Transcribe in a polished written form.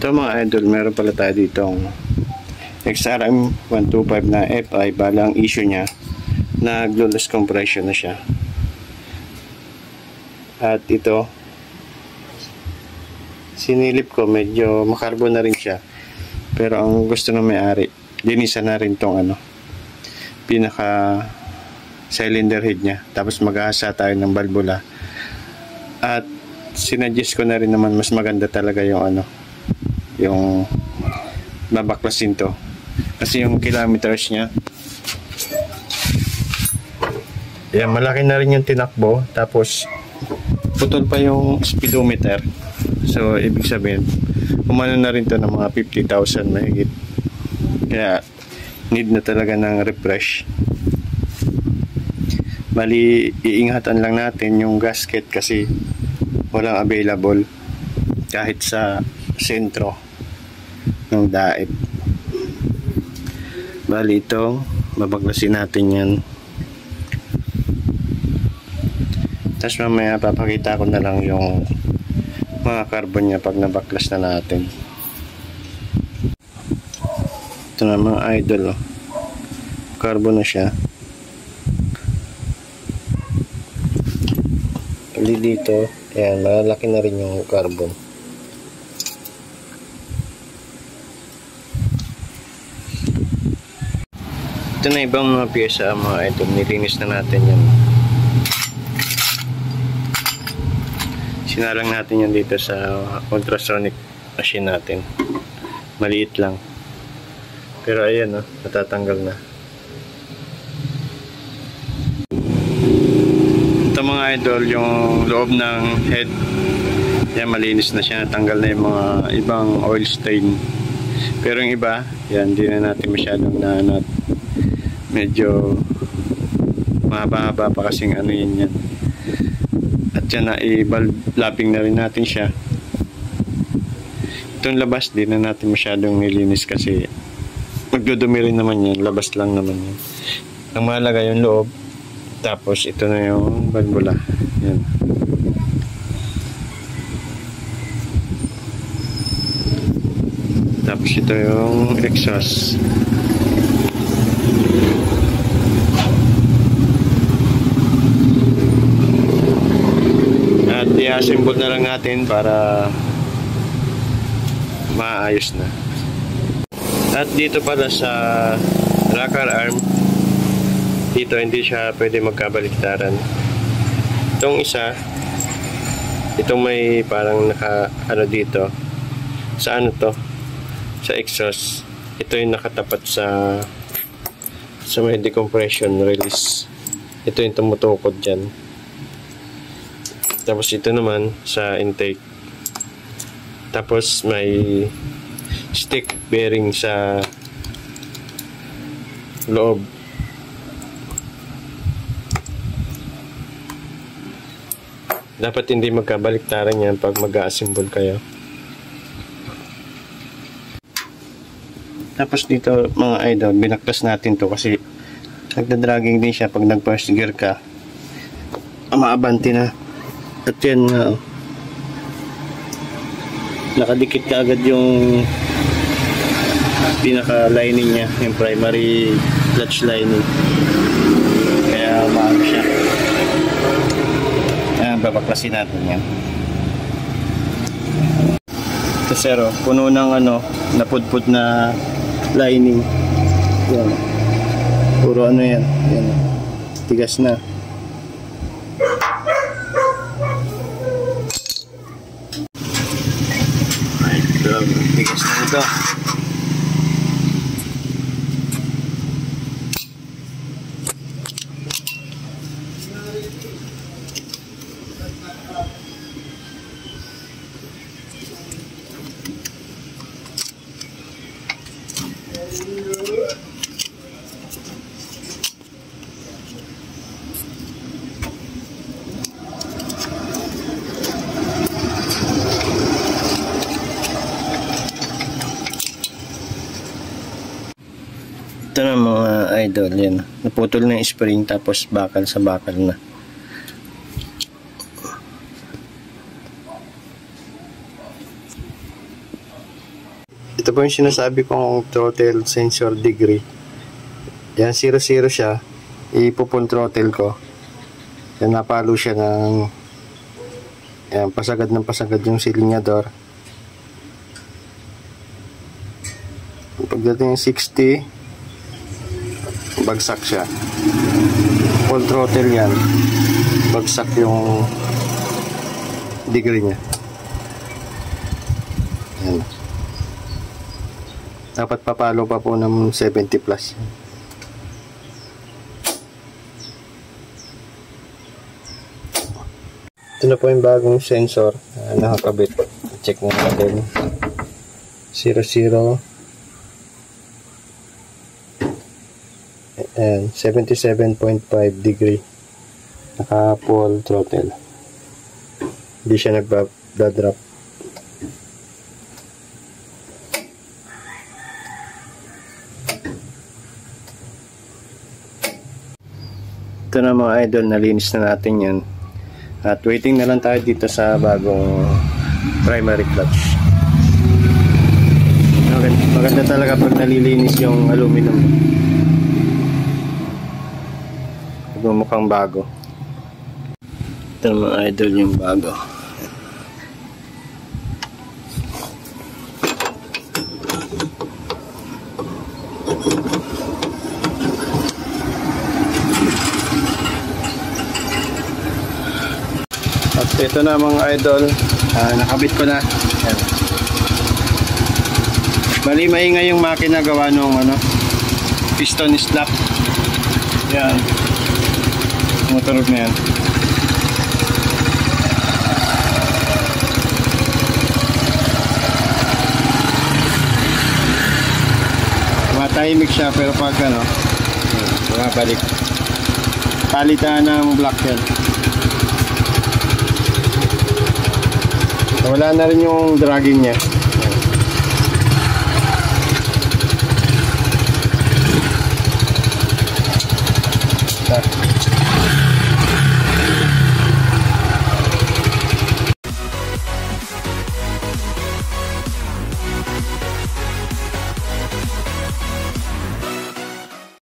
Ito mga idol, meron pala tayo ditong XRM 125 na FI. Bala ang issue niya, naglo-lose compression na siya. At ito, sinilip ko, medyo makarbon na rin siya. Pero ang gusto ng may-ari, linisan na rin tong pinaka cylinder head niya. Tapos mag-aasa tayo ng valvula. At sinadjust ko na rin naman, mas maganda talaga yung yung babaklasin to. Kasi yung kilometers niya, yan, malaki na rin yung tinakbo. Tapos putol pa yung speedometer. So ibig sabihin, umano na rin to ng mga 50,000 mahigit. Kaya need na talaga ng refresh. Bali, iingatan lang natin yung gasket kasi walang available kahit sa sentro ng daip. Bali, ito babaklasin natin yan. Tapos mamaya papakita ko na lang yung mga carbon niya pag nabaklas na natin. Ito na mga idol, carbon na siya. Bali dito, ayan, malalaki na rin yung carbon. Ito na ibang mga pyesa mga idol, nilinis na natin yan. Sinalang natin yan dito sa ultrasonic machine natin. Maliit lang. Pero ayan, natatanggal na. Ito mga idol, yung loob ng head, yan, malinis na siya. Natanggal na yung mga ibang oil stain. Pero yung iba, yan, hindi na natin masyadong naanat. Medyo mahaba-haba pa kasing yun yan. At yan na, i-valve lapping na rin natin siya. Itong labas, di na natin masyadong nilinis kasi magdudumi rin naman yan. Labas lang naman yan. Ang mahalaga yung loob. Tapos ito na yung valvula. Yan. Tapos ito yung exhaust. At i-assemble na lang natin para maayos na. At dito pala sa rocker arm, dito hindi siya pwede magkabaliktaran. Itong isa, itong may parang naka dito sa to, sa exhaust, ito yung nakatapat sa may decompression release. Ito yung tumutukod dyan. Tapos ito naman sa intake. Tapos may stick bearing sa loob. Dapat hindi magkabaliktaran yan pag mag-a-assemble kayo. Tapos dito mga idol, binaklas natin to kasi nagdadragging din siya pag nag-first gear ka. Maabante na. At yan nga, nakadikit ka agad yung pinaka-lining niya, yung primary clutch lining. Kaya maano siya. Ayan, babaklasin natin yan. Ito sero, puno ng napudpud na lining. Yan. Puro yan. Yan. Tigas na. Tigas na ito. Ito na mga idol, yan. Naputol na yung spring tapos bakal sa bakal na. Ito po yung sinasabi kong throttle sensor degree. Yan, 0 siya. Ipo-full throttle ko. Yan, napalo siya ng yan, pasagad ng pasagad yung silinyador. Pagdating ng 60, bagsak siya. Full throttle yan. Bagsak yung degree niya. Yan. Dapat papalo pa po ng 70 plus. Ito na po yung bagong sensor na nakakabit. Check mo natin. 00 and 77.5 degree. Naka full throttle. Hindi siya nagda-drop. Ito na mga idol, nalinis na natin yan. At waiting na lang tayo dito sa bagong primary clutch. Maganda talaga pag nalilinis yung aluminum. Mukhang bago. Ito na mga idol yung bago. At ito na mga idol, nakabit ko na. Ayan. Bali maingay yung makina gawa nung piston slap. Yan. Motor na yan. Matahimik siya pero pag bumabalik. Palitan ng block yan. Wala na rin yung dragging niya.